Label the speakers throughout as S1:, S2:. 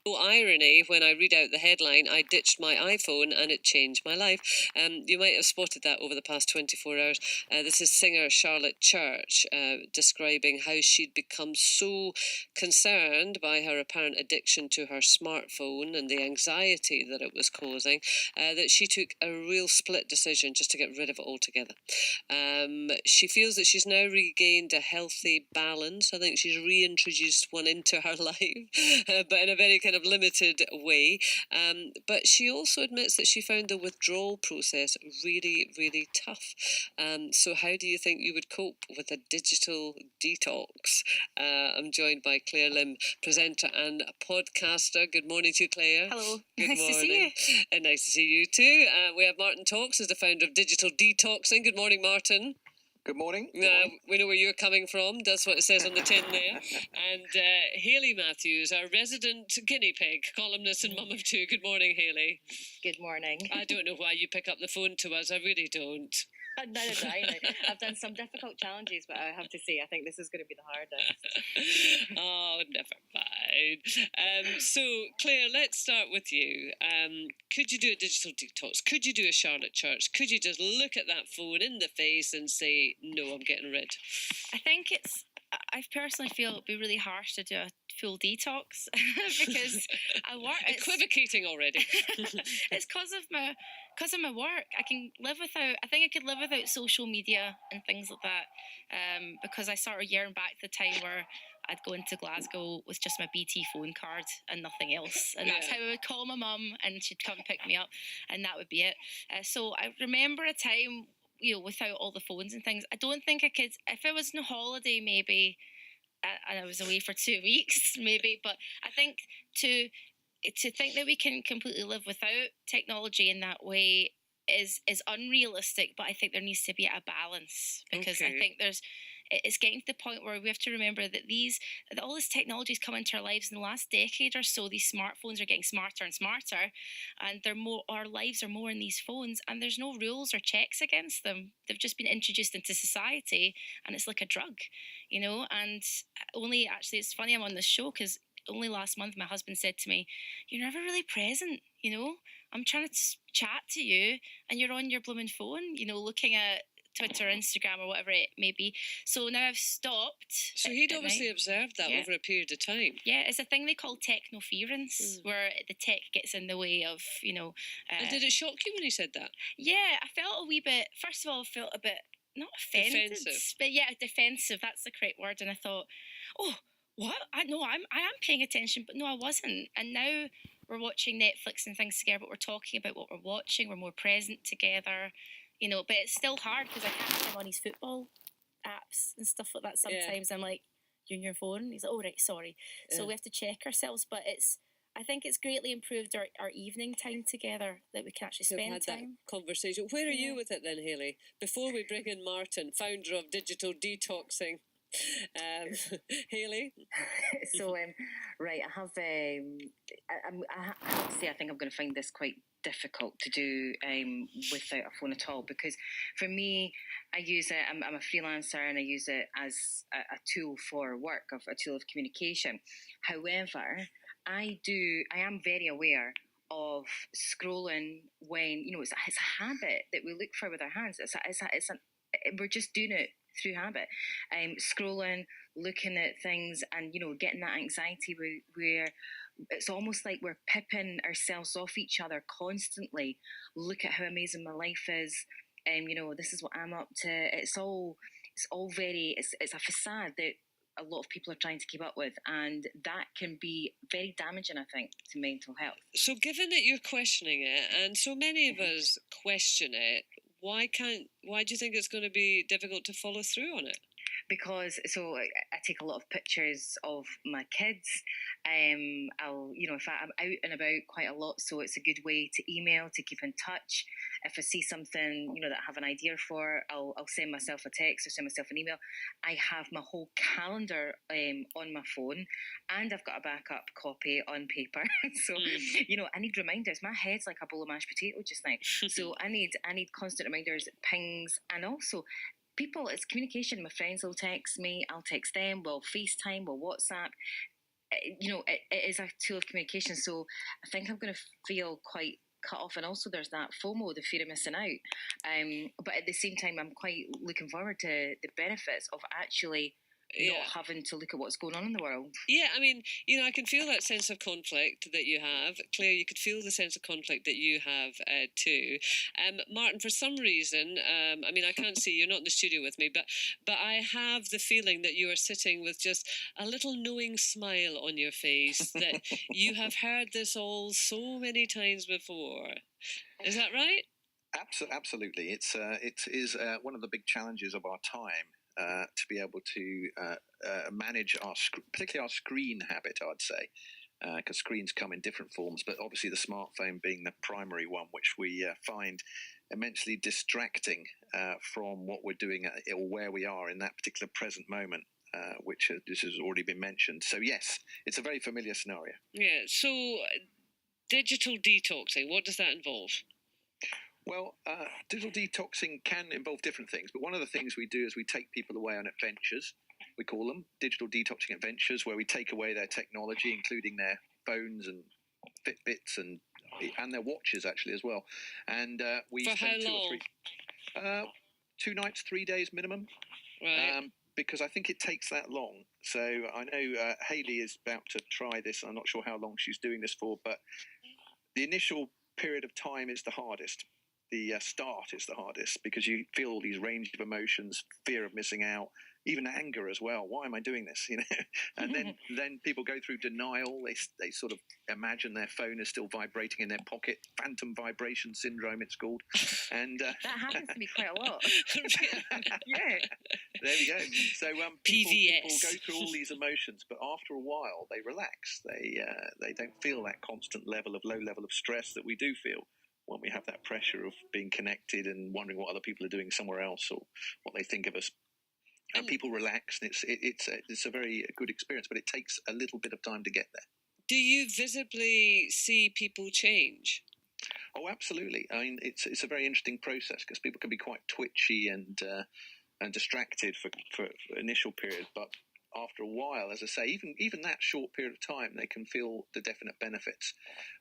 S1: No irony when I read out the headline, I ditched my iPhone and it changed my life. You might have spotted that over the past 24 hours. This is singer Charlotte Church describing how she'd become so concerned by her apparent addiction to her smartphone and the anxiety that it was causing that she took a real split decision just to get rid of it altogether. She feels that she's now regained a healthy balance. I think she's reintroduced one into her life, but in a very kind of limited way. But she also admits that she found the withdrawal process really, really tough. So how do you think you would cope with a digital detox? I'm joined by Claire Lim, presenter and podcaster. Good morning to you, Claire.
S2: Hello.
S1: Good
S2: Nice
S1: morning.
S2: to see you.
S1: And nice to see you too. We have Martin Talks, as the founder of Digital Detoxing. Good morning, Martin.
S3: Good morning.
S1: We know where you're coming from. That's what it says on the tin there. And Hayley Matthews, our resident guinea pig, columnist and mum of two. Good morning, Hayley.
S2: Good morning.
S1: I don't know why you pick up the phone to us. I really don't.
S2: Neither do I. I've done some difficult challenges, but I have to say, I think this is going to be the hardest.
S1: Oh, never mind. So, Claire, let's start with you. Could you do a digital detox? Could you do a Charlotte Church? Could you just look at that phone in the face and say, no, I'm getting rid?
S4: I personally feel it'd be really harsh to do a full detox because I work.
S1: Equivocating already.
S4: It's because of my work. I can live without. I think I could live without social media and things like that. Because I sort of yearn back to the time where I'd go into Glasgow with just my BT phone card and nothing else, and that's how I would call my mum, and she'd come pick me up, and that would be it. So I remember a time, without all the phones and things. I don't think I could, if I was on holiday maybe, and I was away for 2 weeks maybe, but I think to think that we can completely live without technology in that way is unrealistic, but I think there needs to be a balance, because I think it's getting to the point where we have to remember that all this technology has come into our lives in the last decade or so. These smartphones are getting smarter and smarter, and our lives are more in these phones, and there's no rules or checks against them. They've just been introduced into society, and it's like a drug, and it's funny I'm on this show because only last month my husband said to me, "You're never really present, I'm trying to chat to you and you're on your blooming phone, looking at Twitter, Instagram, or whatever it may be." So now I've stopped.
S1: So he'd obviously observed that over a period of time.
S4: Yeah, it's a thing they call technoference, where the tech gets in the way of,
S1: and did it shock you when he said that?
S4: Yeah, I felt a wee bit, first of all, I felt a bit, not offended, but yeah, defensive, that's the correct word. And I thought, oh, what? I am paying attention, but no, I wasn't. And now we're watching Netflix and things together, but we're talking about what we're watching. We're more present together, but it's still hard because I can't see him on his football apps and stuff like that. Sometimes I'm like, "You're on your phone?" He's like, "Oh, right, sorry." So we have to check ourselves, but I think it's greatly improved our evening time together, that we can actually spend time.
S1: That conversation. Where are you with it then, Hayley? Before we bring in Martin, founder of Digital Detoxing. Hayley?
S2: So, right, I have to say, I think I'm going to find this quite difficult to do without a phone at all, because for me, I use it, I'm a freelancer, and I use it as a tool for work, a tool of communication. However, I am very aware of scrolling when, it's a habit that we look for with our hands. We're just doing it through habit, scrolling, looking at things, and getting that anxiety where it's almost like we're pipping ourselves off each other constantly. Look at how amazing my life is, this is what I'm up to. It's all very, it's a facade that a lot of people are trying to keep up with, and that can be very damaging, I think, to mental health.
S1: So given that you're questioning it, and so many of us question it, why do you think it's going to be difficult to follow through on it?
S2: Because I take a lot of pictures of my kids. If I'm out and about quite a lot, so it's a good way to email, to keep in touch. If I see something, that I have an idea for, I'll send myself a text or send myself an email. I have my whole calendar on my phone, and I've got a backup copy on paper. So, I need reminders. My head's like a bowl of mashed potato just now. So I need constant reminders, pings, and also people, it's communication. My friends will text me, I'll text them, we'll FaceTime, we'll WhatsApp. it is a tool of communication. So I think I'm going to feel quite cut off, and also there's that FOMO, the fear of missing out. But at the same time, I'm quite looking forward to the benefits of actually not having to look at what's going on in the world.
S1: Yeah, I mean, I can feel that sense of conflict that you have. Claire, you could feel the sense of conflict that you have too. Martin, for some reason, I mean, I can't see, you're not in the studio with me, but I have the feeling that you are sitting with just a little knowing smile on your face, that you have heard this all so many times before. Is that right?
S3: Absolutely. It is one of the big challenges of our time. To be able to manage particularly our screen habit, I'd say, because screens come in different forms, but obviously the smartphone being the primary one, which we find immensely distracting from what we're doing or where we are in that particular present moment, which this has already been mentioned. So yes, it's a very familiar scenario.
S1: Yeah, so digital detoxing, what does that involve?
S3: Well, digital detoxing can involve different things, but one of the things we do is we take people away on adventures. We call them digital detoxing adventures, where we take away their technology, including their phones and Fitbits and their watches, actually, as well. And we
S1: For
S3: spend
S1: how long?
S3: 2 or 3, 2 nights, 3 days minimum.
S1: Right.
S3: Because I think it takes that long. So I know Hayley is about to try this. I'm not sure how long she's doing this for, but the initial period of time is the hardest. The start is the hardest, because you feel all these range of emotions, fear of missing out, even anger as well. Why am I doing this? And then people go through denial. They sort of imagine their phone is still vibrating in their pocket. Phantom vibration syndrome, it's called. And
S2: that happens to me quite a lot. Yeah.
S3: There we go. So people go through all these emotions, but after a while they relax. They don't feel that constant low level of stress that we do feel when we have that pressure of being connected and wondering what other people are doing somewhere else or what they think of us. And people relax, and it's a very good experience, but it takes a little bit of time to get there.
S1: Do you visibly see people change?
S3: Oh, absolutely. I mean, it's a very interesting process, because people can be quite twitchy and distracted for initial period, but after a while, as I say, even that short period of time, they can feel the definite benefits.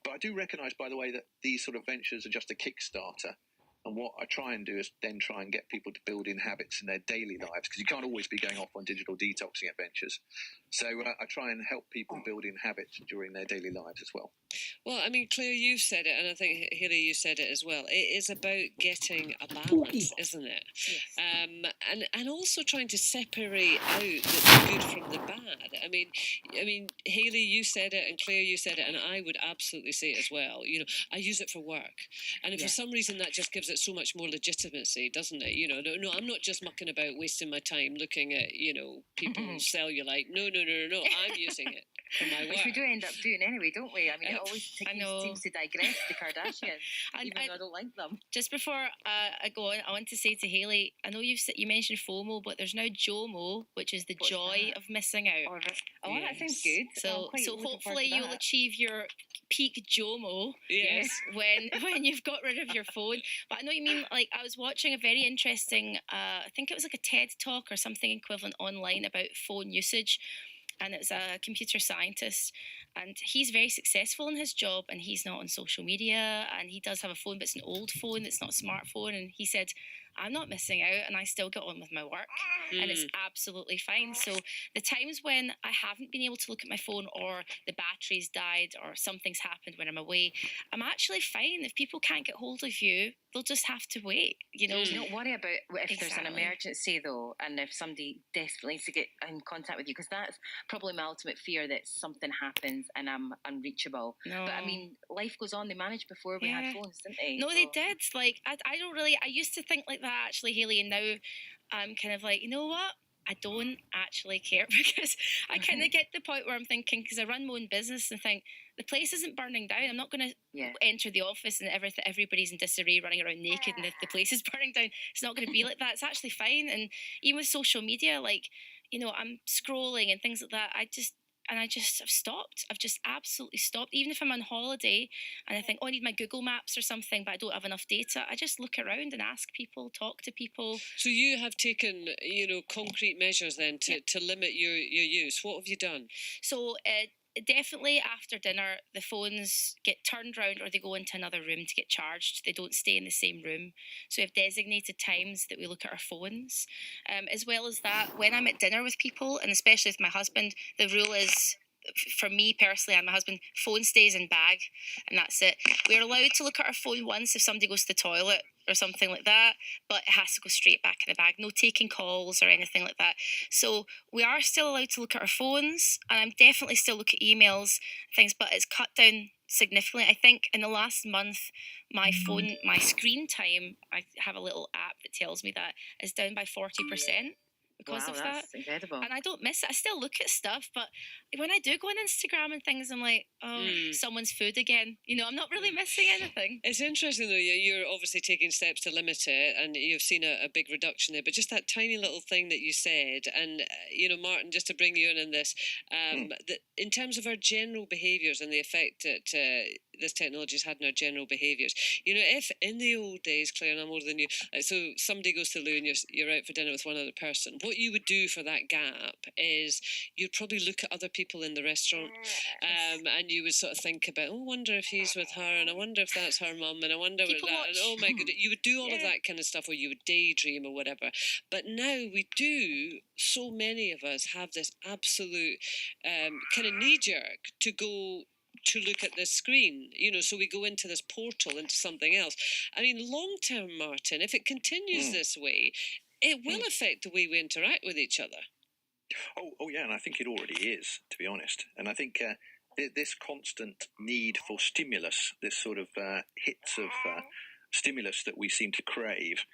S3: But I do recognise, by the way, that these sort of ventures are just a Kickstarter. And what I try and do is then try and get people to build in habits in their daily lives, because you can't always be going off on digital detoxing adventures. So I try and help people build in habits during their daily lives as well.
S1: Well, I mean, Claire, you've said it, and I think, Hayley, you said it as well. It is about getting a balance, isn't it?
S2: Yes.
S1: And also trying to separate out the good from the bad. I mean, Hayley, you said it, and Claire, you said it, and I would absolutely say it as well. I use it for work, and for some reason that just gives it so much more legitimacy, doesn't it? No, I'm not just mucking about, wasting my time looking at, people's cellulite. No, I'm using it for my work.
S2: Which we do end up doing anyway, don't we? I mean, it always seems to digress the Kardashians, even though I don't like them.
S4: Just before I go on, I want to say to Hayley, I know you mentioned FOMO, but there's now JOMO, which is the joy of missing out.
S2: That sounds good.
S4: So hopefully you'll achieve your peak JOMO.
S1: Yes.
S4: when you've got rid of your phone. But I know you mean, like, I was watching a very interesting, I think it was like a TED talk or something equivalent online about phone usage. And it was a computer scientist, and he's very successful in his job, and he's not on social media, and he does have a phone, but it's an old phone, it's not a smartphone. And he said, I'm not missing out, and I still get on with my work, and it's absolutely fine. So the times when I haven't been able to look at my phone, or the battery's died, or something's happened when I'm away, I'm actually fine. If people can't get hold of you, they'll just have to wait,
S2: Don't worry about if there's an emergency, though, and if somebody desperately needs to get in contact with you, because that's probably my ultimate fear, that something happens and I'm unreachable.
S4: No.
S2: But I mean, life goes on. They managed before we had phones, didn't they?
S4: No, they did. Like, I don't really, I used to think like that, actually, Hayley, and now I'm kind of like, you know what? I don't actually care, because I kind of get to the point where I'm thinking, because I run my own business, and think, the place isn't burning down. I'm not going to enter the office and everybody's in disarray, running around naked, and the place is burning down. It's not going to be like that. It's actually fine. And even with social media, like, I'm scrolling and things like that. I just have stopped. I've just absolutely stopped. Even if I'm on holiday and I think, I need my Google Maps or something, but I don't have enough data, I just look around and ask people, talk to people.
S1: So you have taken, concrete measures then to limit your use. What have you done?
S4: So definitely after dinner, the phones get turned around or they go into another room to get charged. They don't stay in the same room. So we have designated times that we look at our phones. As well as that, when I'm at dinner with people, and especially with my husband, the rule is, for me personally and my husband, phone stays in bag and that's it. We're allowed to look at our phone once if somebody goes to the toilet or something like that, but it has to go straight back in the bag. No taking calls or anything like that. So we are still allowed to look at our phones, and I'm definitely still look at emails, things, but it's cut down significantly. I think in the last month, my screen time, I have a little app that tells me that, is down by 40% because
S2: Wow,
S4: of that.
S2: that's incredible.
S4: And I don't miss it. I still look at stuff, but when I do go on Instagram and things, I'm like, oh, someone's food again. I'm not really missing anything.
S1: It's interesting though. You're obviously taking steps to limit it, and you've seen a big reduction there. But just that tiny little thing that you said, and Martin, just to bring you in this, that in terms of our general behaviours and the effect that this technology has had on our general behaviours. If in the old days, Claire, and I'm older than you, so somebody goes to the loo and you're out for dinner with one other person, what you would do for that gap is you'd probably look at other people in the restaurant, and you would sort of think about, I wonder if he's with her, and I wonder if that's her mum, and I wonder what that, and oh my goodness, you would do all of that kind of stuff, or you would daydream or whatever. But now we do, so many of us have this absolute kind of knee jerk to go to look at this screen, so we go into this portal, into something else. I mean, long term, Martin, if it continues this way, it will affect the way we interact with each other.
S3: Oh, yeah, and I think it already is, to be honest. And I think this constant need for stimulus, this sort of hits of stimulus that we seem to crave,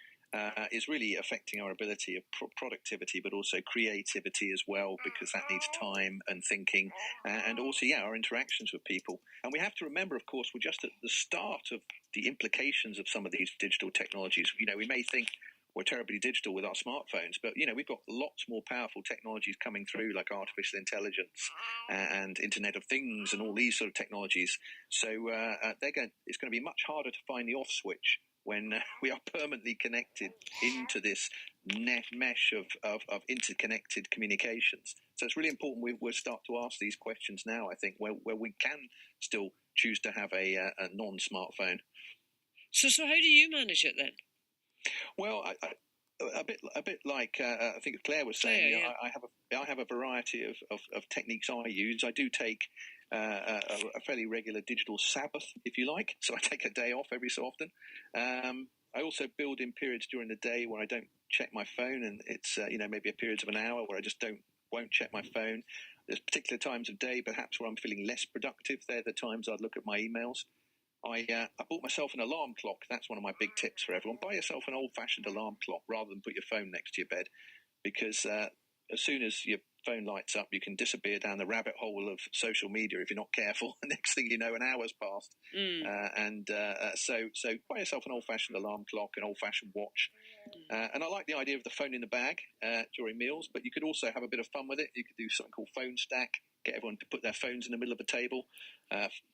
S3: is really affecting our ability of productivity, but also creativity as well, because that needs time and thinking, and also, our interactions with people. And we have to remember, of course, we're just at the start of the implications of some of these digital technologies. We may think we're terribly digital with our smartphones, but we've got lots more powerful technologies coming through, like artificial intelligence and Internet of Things and all these sort of technologies. So it's going to be much harder to find the off switch when we are permanently connected into this mesh of interconnected communications. So it's really important we'll start to ask these questions now, I think, where we can still choose to have a non-smartphone.
S1: So how do you manage it then?
S3: Well, a bit like I think Claire was saying. I have a variety of techniques I use. I do take a fairly regular digital Sabbath, if you like. So I take a day off every so often. I also build in periods during the day where I don't check my phone, and it's maybe a period of an hour where I just won't check my phone. There's particular times of day, perhaps, where I'm feeling less productive. They're the times I'd look at my emails. I bought myself an alarm clock. That's one of my big tips for everyone. Buy yourself an old-fashioned alarm clock rather than put your phone next to your bed, because as soon as your phone lights up, you can disappear down the rabbit hole of social media if you're not careful. The next thing you know, an hour's passed. So buy yourself an old-fashioned alarm clock, an old-fashioned watch. And I like the idea of the phone in the bag during meals, but you could also have a bit of fun with it. You could do something called phone stack, get everyone to put their phones in the middle of a table.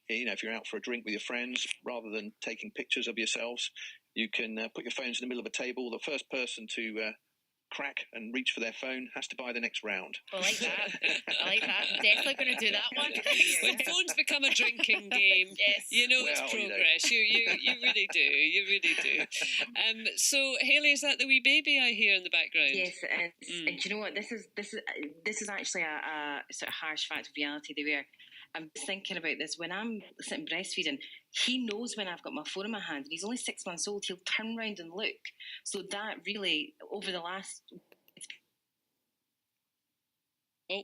S3: If you're out for a drink with your friends, rather than taking pictures of yourselves, you can put your phones in the middle of a table. The first person to crack and reach for their phone has to buy the next round.
S4: I like that. I'm definitely going to do that one.
S1: When phones become a drinking game,
S4: yes,
S1: it's progress. You really do. You really do. So Hayley, is that the wee baby I hear in the background?
S2: Yes, and do you know what? This is actually a sort of harsh fact of reality. Where I'm thinking about this when I'm sitting breastfeeding. He knows when I've got my phone in my hand, and he's only 6 months old. He'll turn around and look. So that really, over the last...
S1: Oh,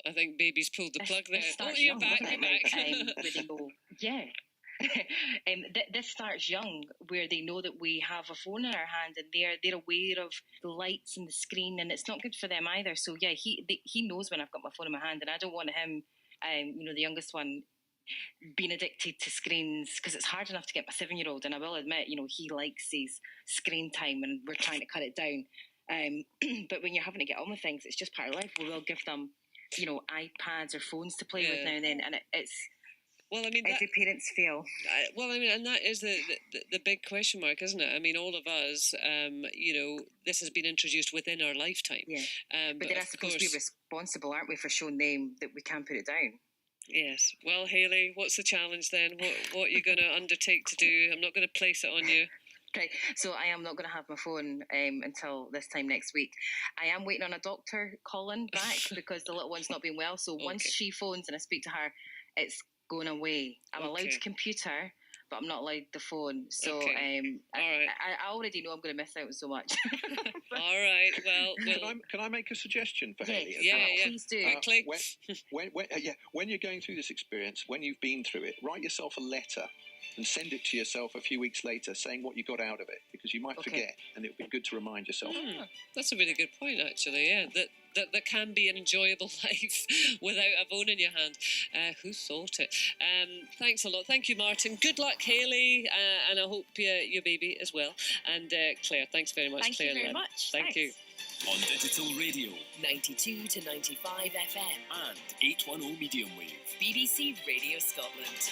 S1: I think baby's pulled the plug there. Oh, you're
S2: young,
S1: back, you're back.
S2: Where they go, yeah. This starts young, where they know that we have a phone in our hand, and they're aware of the lights and the screen, and it's not good for them either. So yeah, he knows when I've got my phone in my hand, and I don't want him, the youngest one, being addicted to screens, because it's hard enough to get my 7-year-old, and I will admit, he likes his screen time, and we're trying to cut it down. But when you're having to get on with things, it's just part of life. We will give them, iPads or phones to play with now and then, and it's...
S1: Well, I mean,
S2: every parent's fail.
S1: And that is the big question mark, isn't it? I mean, all of us, this has been introduced within our lifetime.
S2: Yeah. But then I suppose we're responsible, aren't we, for showing them that we can put it down?
S1: Yes. Well, Hayley, what's the challenge then? What are you going to undertake to do? I'm not going to place it on you.
S2: Okay, so I am not going to have my phone until this time next week. I am waiting on a doctor calling back because the little one's not been well. So once she phones and I speak to her, it's going away. I'm allowed the computer, but I'm not allowed the phone. So
S1: All right.
S2: I already know I'm going to miss out on so much.
S1: All right. Well,
S3: can I make a suggestion for Hayley?
S1: Yeah.
S2: Please do.
S1: Quickly.
S3: When you're going through this experience, when you've been through it, write yourself a letter and send it to yourself a few weeks later saying what you got out of it, because you might forget, and it would be good to remind yourself.
S1: That's a really good point, actually. Yeah, that can be an enjoyable life without a phone in your hand. Who thought it? Thanks a lot. Thank you, Martin. Good luck, Hayley, and I hope your baby as well. And Claire, thanks very much.
S4: Thank you very much.
S1: Thank you.
S5: On digital radio,
S6: 92 to 95 FM
S5: and 810 medium wave.
S6: BBC Radio Scotland.